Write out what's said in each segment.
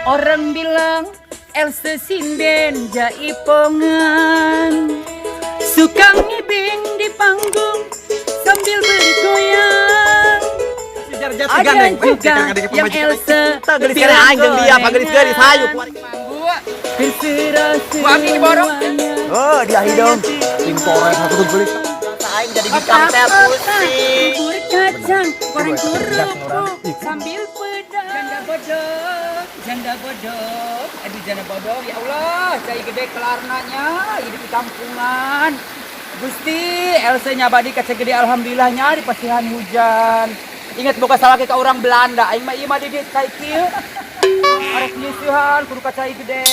Orang bilang Elsa sinden jaipongan, suka ngibing di panggung sambil bergoyang. Ada juga yang Elsa gelis-gelis aing dia, gelis-gelis hayu. Terserah semuanya. Oh, dia hidung. Ting poreng satu gelis. Aing jadi bintang teh pusing. Bubur kacang, goreng kerupuk sambil pedang. Janda bodoh. Aduh janda bodoh, ya Allah, cai gede kelarnanya hidup di kampungan. Gusti, Elsa nyabadi kaca gede alhamdulillahnya di pasihan hujan. Ingat buka salah ke orang Belanda, aing mah ieu mah di cai kieu. Arek nyusuhan kudu kaca gede.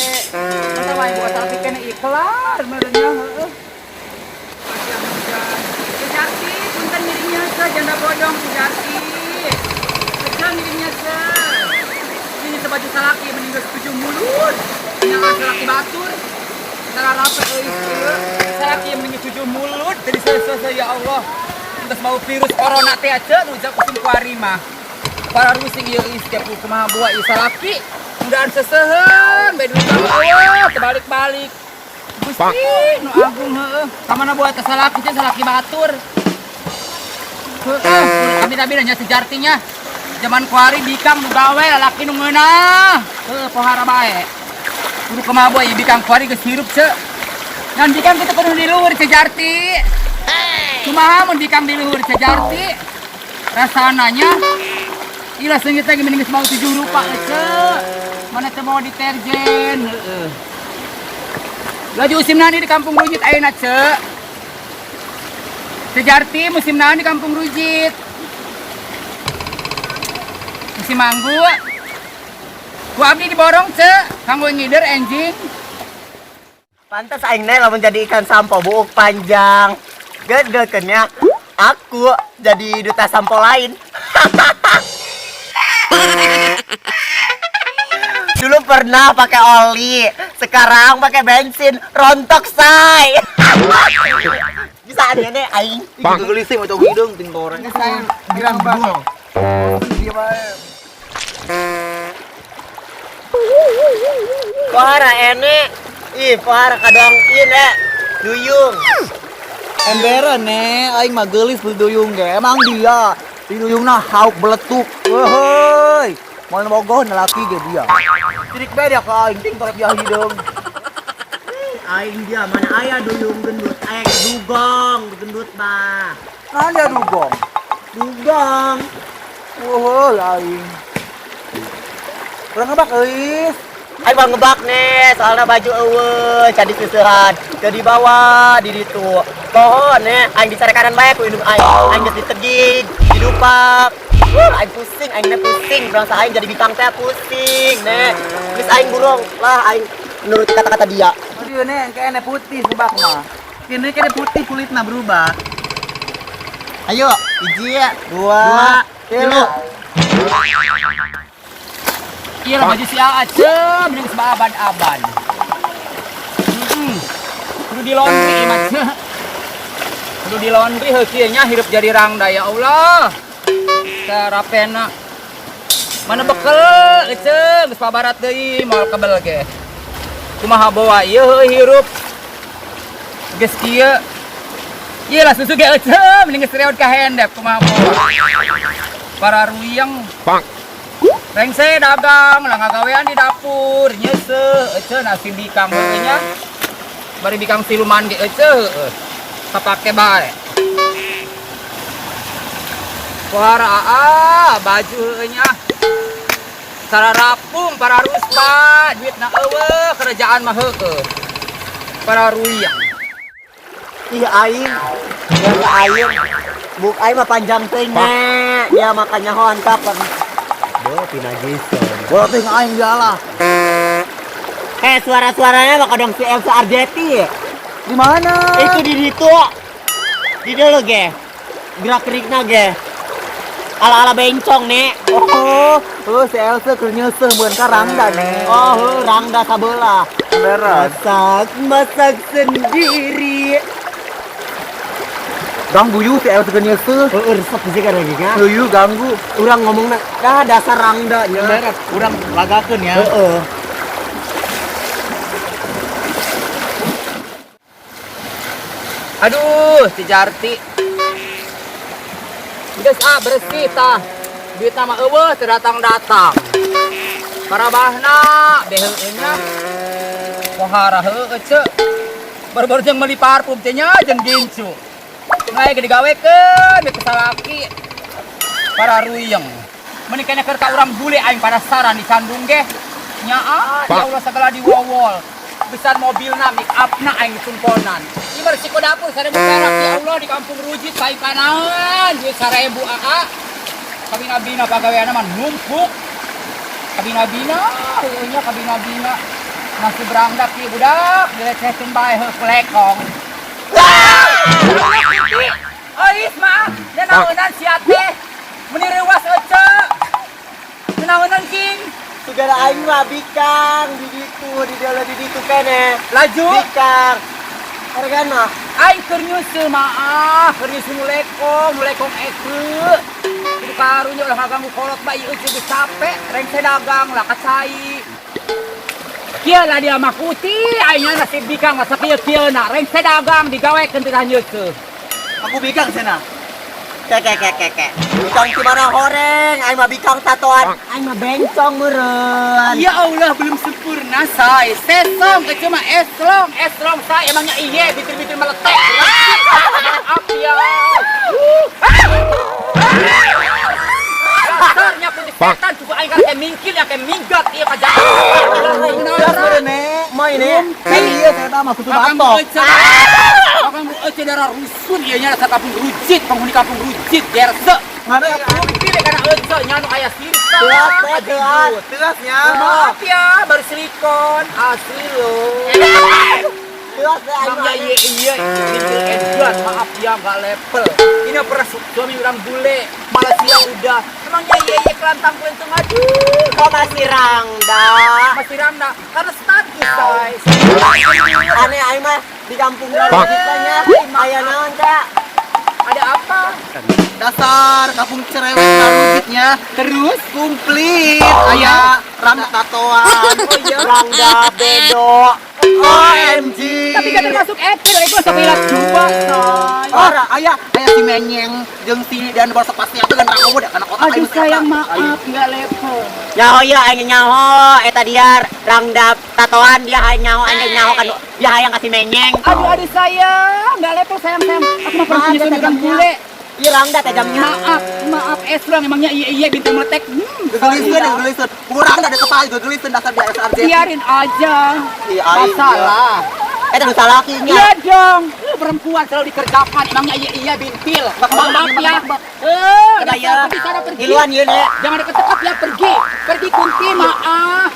Masa wae buka salah kene iklar merenya heueuh. Pasihan hujan. Sejati, punten ngiringnya se janda bodong sejati. Sejam ngiringnya se. Ini sebaju salaki meninggal 7 mulut. Nyawa salaki batur. Salah rapet salaki meninggal 7 mulut. Jadi selesai ya Allah. Terus mau virus corona teh aja nujak usim kuari mah. Para rusing ieu istiap kumaha buah ieu salaki. Mudaan seseuheun bae duit Allah terbalik-balik. Gusti nu agung heueuh. Kamana buat salaki teh salaki batur. Heueuh, kami nya sejartinya. Zaman kuari bikang nu gawe lalaki nu ngeunah. Pohara bae. Kudu kumaha buah ieu bikang kuari geus hirup ce. Ngan bikang kitu kudu di luhur sejarti. Kumaha mun bikang di luhur sejarti? Rasananya ila seungit lagi mending mau 7 rupa ce. Mana teh bawa deterjen heueuh. Laju musim nani di Kampung Rujit ayeuna ce. Sejarti musim nani di Kampung Rujit. Musim manggu. Ku abdi diborong ce, kanggo ngider enjing. Pantas aing teh lamun jadi ikan sampo buuk panjang. Gede-gedenya aku jadi duta sampo lain. Dulu pernah pakai oli, sekarang pakai bensin, rontok say. Bisa aneh aing. Tiga gelising atau hidung ting goreng. Saya bilang bang. Dia bae. Pohara ene. Ih, pohara kadang ieu nek duyung. Emberan aing mah gelis beli duyung ge. Emang dia di duyungna hauk beletuk. Weuy. Moal bogoh laki ge dia. Tirik bae dia ka aing ting torep dia hidung. Aing dia mana aya duyung gendut, aya dugong gendut mah. Ada dugong. Dugong. Wah, aing. Kurang ngebak euis. Aing bang ngebak nih, soalnya baju eueuh jadi seusehan. Jadi bawa di ditu. Pohon nih, aing dicari kanan bae ku indung aing. Aing geus ditegig, didupak. Aing pusing, aing pusing. Bangsa aing jadi bintang teh pusing nih. Geus aing burung lah aing menurut kata-kata dia. Aduh nih, kayaknya putih ngebak mah. Kini kayaknya putih kulitnya berubah. Ayo, 1, 2, 3. Iya lah baju si Ace, mending sebaban-aban. Kudu di laundry mah. Kudu di laundry heuh kieu nya hirup jadi rangda ya Allah. Sarapena. Mana bekel Ece, geus pabarat deui moal kebel ge. Kumaha bawa ieu heuh hirup. Geus kieu. Ieu lah susu ge Ece, mending geus reot ka hendep kumaha bawa. Para ruyeng. Bang. Rengse dagang, lah ngagawean di dapur, nyese, ece nasi bikang nya. Bari bikang siluman ge ece, kapake bae. Pohara baju nya. Sararapung para ruspa, duitna eueuh, kerajaan mah heueuh. Para ruyang. Ih aing, ya aing. Buk aing mah panjang teuing nya. Ya makanya hontap. Boh, tina Jason. Bola ting aing dialah. Suara-suaranya mah kadang si Elsa Arjeti. Di mana? Itu di situ. Di dulu ge. Gerak-gerikna ge. Ala-ala bencong nek. Si Elsa keur nyeuseuh beun ka Rangda nih. Rangda sabelah. Beres. Masak sendiri. Ganggu yu si el tegenya se. Resep sih kan lagi kan. Yu ganggu. Urang ngomong dah dasar rangda nya. Beres, urang lagakeun ya. Heeh. Aduh, si Jarti. Geus bersih tah. Duit nama eueuh teu datang-datang. Parabahna deheueun nya. Pohara heueuh ce. Baru-baru jeung meuli parfum teh nya jeung gincu. Ngai ge digawekeun di kesalaki. Para ruyeng. Meuni kene keur ka urang bule aing panasaran di Sandung ge. Nyaa, ya Allah segala diwawol. Besar mobilna, make upna aing tungkonan. Ieu resiko dapur 1000 perak ya Allah di kampung Rujit sai panahan duit 1000 aa. Kabina-bina pagaweana mah numpuk. Kabina-bina, heueuh nya kabina-bina. Masih berangdak ieu budak, dilecehkeun bae heuh pelekong. Euis mah, da naeunan sia teh. Meni reuwas ece. Naeunan king. Segala aing mah bikang di ditu kene. Laju. Bikang. Hargaan mah. Aing keur nyusul mah, keur nyusul mulekong ekeu. Kudu karunya ulah ngaganggu kolot bayi eueuh geus capek, rengse dagang lah kacai. Kieu lah dia mah putih, aing nasib bikang mah sakieu-kieu na, rengse dagang digawekeun teu nyeuseum. Aku bikang cenah. Kek. Bikang gimana horeng? Aing mah bikang tatoan. Aing mah bencong meureun. Ya Allah belum sempurna say. Sesong ke cuma eslong say emangnya iye bitir-bitir meletek. Apa ya? Dasarnya putih setan tuh aing kan mingkil ya kayak minggat ieu ka jalan. Mai ne. Kan ieu saya mah kudu batok. Akang eueuh darah rusun ieu nya rasa kampung Rujit, penghuni kampung Rujit derse. Mana ya? Pilih kana eueuh nya nu aya sirta. Tegas nya. Maaf ya, baru silikon asli loh. Namanya iya, bintil Edwan, maaf ya nggak level. Ini pernah suami orang bule, malah siang udah. Emangnya iya kelantang kelentung aduh. Kok masih rangda? Masih ramda, karena status say. Aneh aing mah di kampung banyak aya naon Kak? Ada apa? Dasar kampung cerewet Rujitnya. Terus? Komplit. Aya rambut tatoan. Oh iya. Rangda bedo. OMG. Tapi kan termasuk Ethel, itu sampai lihat coba say. Ora aya si menyeng jeung si dan basa pasti aku kan rangowo da kana kota Aduh sayang maaf, nggak level. Nyaho ya aing nyaho eta dia rangda tatoan dia hayang nyaho aing nyaho kan dia hayang kasih menyeng. Aduh sayang, nggak level sayang. Aku mah pernah punya suami orang bule. Ieu rangda teh jamnya. Maaf Eslong emangnya iya bintu meletek. Geliskeun. Kurang da kepala geliskeun dasar dia SRJ. Biarin aja. Iya, Masalah. Eta nu salakinya. Iya dong. Perempuan selalu dikerjakan emangnya iya bintil. Maaf ya. Ada ya. Pergi sana pergi. Hiluan ieu ne. Jangan deket-deket ya pergi. Pergi kunti maaf.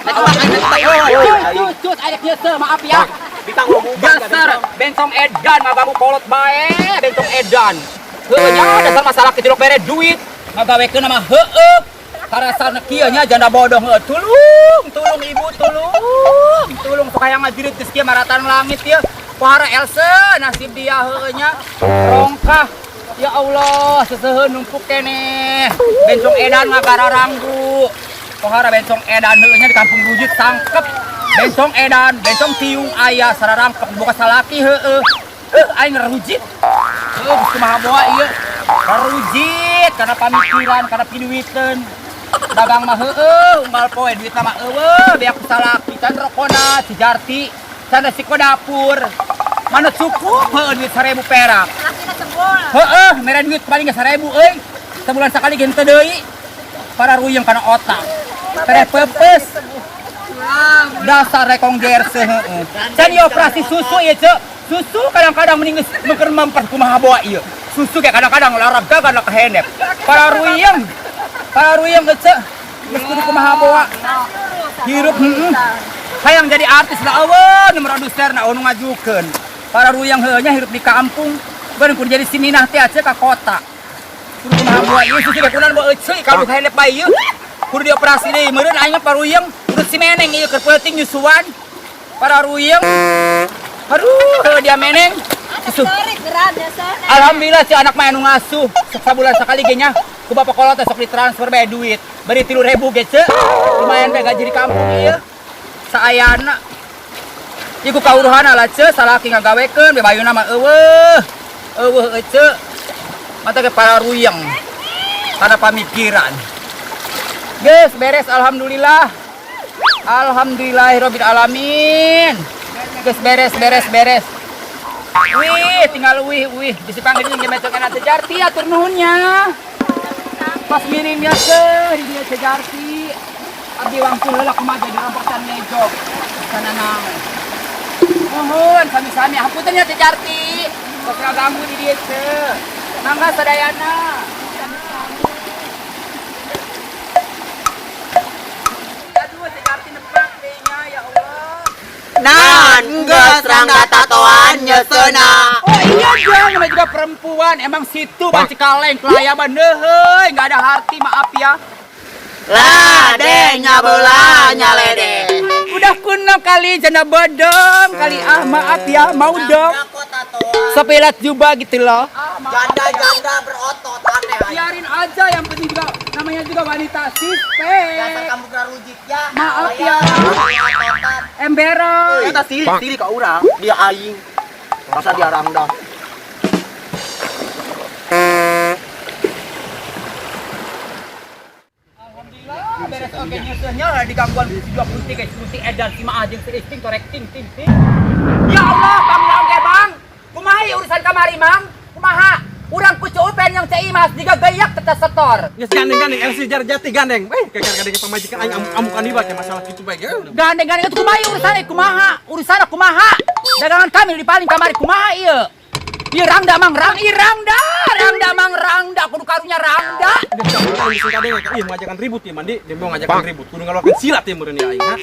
Cus ada kieu maaf ya. Bintang ngomong Dasar bencong edan ngagamu kolot bae, bencong edan. Heueuh nya dasar masalah kecil bere duit. Ngagawekeun mah heueuh. Karasana kieu nya janda bodoh heueuh. Tulung ibu tulung sok hayang ngajurit geus kieu maratan langit ieu. Pohara Else nasib dia heueuh nya rongkah. Ya Allah, seseuheun numpuk keneh. Bencong edan ngagararanggu. Pohara bencong edan heueuh nya di kampung Rujit sangkep. Bencong edan, bencong tiung aya sararangkep boga salaki heueuh. Aing ngerujit. Geus kumaha boa ieu. Ngerujit karena pamikiran, karena piduiteun. Dagang mah heueuh, unggal poe duitna mah eueuh, beak salaki can rokona si Jarti, can resiko dapur. Mana cukup heueuh duit 1000 perak. Lakina sebol. Heueuh, mere duit paling 1000 euy. Sebulan sakali ge henteu deui. Para ruyeng kana otak. Tere pepes. Dasar rekong gerse heueuh. Can operasi susu ieu, Cek. Susu kadang-kadang mending meukeun mampir kumaha bawa ieu. Susu kayak kadang-kadang olahraga kana kehenep. Para ruyeng Cek. Geus kudu kumaha bawa. Hirup heueuh. Hayang jadi artis lah eueuh nu produserna nu ngajukeun. Para ruyeng heueuh nya hirup di kampung. Beureun kudu jadi si Minah teh Cek ka kota. Kudu kumaha bawa ieu susu kunaon bawa euy ka henep bae ieu. Kudu dioperasi deui meureun aing mah paruyeng urut si Meneng ieu keur peuting nyusuan. Para ruyeng. Aduh, dia meneng. Alhamdulillah si anak mah anu ngasuh sabulan sekali ge nya. Ku bapak kolot sok ditransfer bae duit. Bari 3.000 ge ce. Lumayan bae gaji di kampung ieu. Saayana. Iku kauruhana lah ce salaki ngagawekeun be bayuna mah eueuh. Eueuh ce. Mata ke para ruyeng. Karena pamikiran. Geus beres alhamdulillah. Alhamdulillahirabbil alamin. Geus beres. Wih, tinggal wih. Bisi panggilin ge mecokeun teh Jarti atur nuhunnya. Pas miringnya di dia teh Jarti. Abdi wangsul heula kumaha jadi rampokan mejo. Sana naon. Mohon sami-sami hapunten ya teh Jarti. Sok ngaganggu di dieu teh. Mangga sadayana. Aduh teh Jarti neprak deui nya ya Allah. Nan geus rangga tatoan nyeuseuna. Oh iya Jang, namanya juga perempuan. Emang situ banci kaleng kelayaban deuheuy, enggak ada harti maaf ya. Ladenya beula nyalede. Udah kuno kali janda bodong, kali maaf ya, mau dong. Sepelat jubah gitu loh. Janda-janda berotot aneh. Biarin aja, yang penting juga namanya juga wanita sispek. Dasar kamu gerarujik ya. Maaf ya. Ototan. Emberon. Eta sirik ka urang. Dia aing. Masa dia rangda. Alhamdulillah, beres oke nyusuhnya di gangguan dua putih guys, putih edan si mah jeung ting korekting ting. Ya Allah, Bang ge Bang. Kumaha ieu urusan kamari Mang? Kumaha? Urang pucuk pen yang cai Mas jiga gayak teteh setor. Geus gandeng-gandeng LC Jarjati gandeng. Gandeng pamajikan aing amuk-amukan ieu bae masalah kitu bae ge. Gandeng itu kumaha ieu urusanna kumaha? Urusanna kumaha? Dagangan kami dipaling kamari kumaha ieu? Ieu rangda Mang, rangda Mang rangda kudu karunya rangda. Geus gandeng ka ieu ngajakan ribut ieu mandi, dia mau ngajakan ribut. Kudu ngaluarkeun silat ieu meureun aing ha.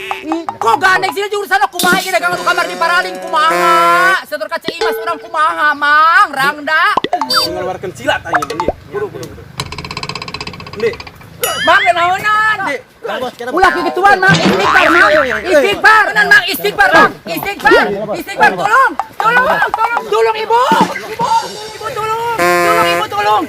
Kok gandeng sih urusanna kumaha ieu dagangan di kamar diparaling kumaha? Setor ka cai Mas urang kumaha Mang, rangda. Kudu ngaluarkeun silat aing mandi. Buru. Ndi. Mang naonan? Ndi. Ulah kegituan Mang, istighfar Mang. Istighfar, tenan Mang, istighfar Mang. Istighfar, tolong Ibu. Ibu tolong.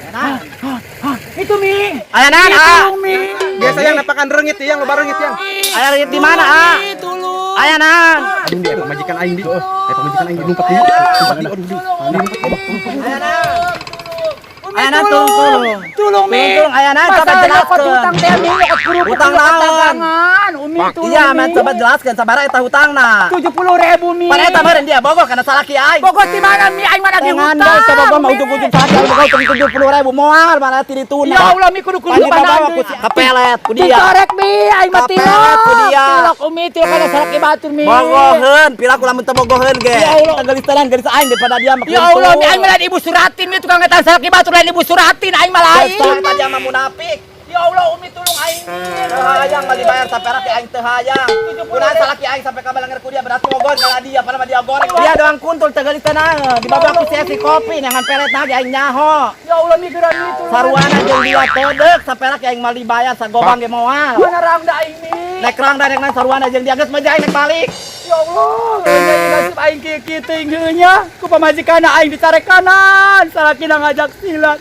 Itu Mi. Ayanan Tolong Mi. Biasa yang napakan reungit yang loba reungit yang. Aya reungit di mana Tolong. Ayanan. Aduh dia pamajikan aing di. Pamajikan aing di numpat di. Ayanan tolong Mi. Ayanan coba jelaskeun. Utang teh Mi, Utang naon? dagangan. Umi tolong. Iya, men coba jelaskeun sabaraha eta hutangna. 70.000 Mi. Pada eta meureun dia bogor kana salaki aing. Bogor di mana Mi? Aing mana di Jangan hutang. deh, coba gua mau ujung-ujung salaki aing bogor 70.000 moal mana ti dituna. Ya Allah Mi kudu Panji bawa pandang. ku kepelet ku dia. Dikorek Mi, aing mah Kapelet ku dia. Tilok Umi, tilok kana salaki batur Mi. Bogoheun, pila ku lamun teu bogoheun ge. Ya Allah. Gelis tenan gelis aing daripada dia mah. Ya Allah, Mi aing mah lain Ibu Suratin Mi tukang ngetan salaki batur lain Ibu Suratin aing mah lain. Daripada dia mah munafik. Ya Allah, Umi tolong aing. Teu hayang bali bayar saperak ti aing teu hayang. Kunaon salaki aing sampai ka balanger ku dia berarti bogoheun kana dia pada mah dia goreng. Dia doang kuntul teu gelis tenan. Dibabak ku si kopi nangan pelet nah ge aing nyaho. Ya Allah, Mi geura Mi tolong. Sarwana jeung dia teudeuh saperak aing mah dibayar sagobang ge moal. Mana rangda aing Mi? Nek rang dan nek sarwana jeung dia geus mah aing nek balik. Ya Allah, jadi nasib aing kieu kieu nya. Ku pamajikanna aing ditarik kanan, salakina ngajak silat.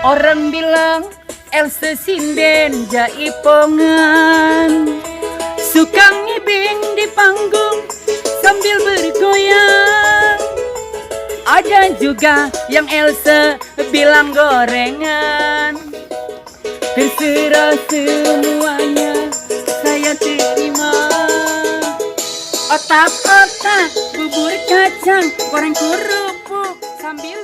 Orang bilang Else sinden jaipongan, suka ngibing di panggung sambil bergoyang. Ada juga yang Else bilang gorengan. Terserah semuanya saya terima. Otak-otak, bubur kacang, goreng kerupuk sambil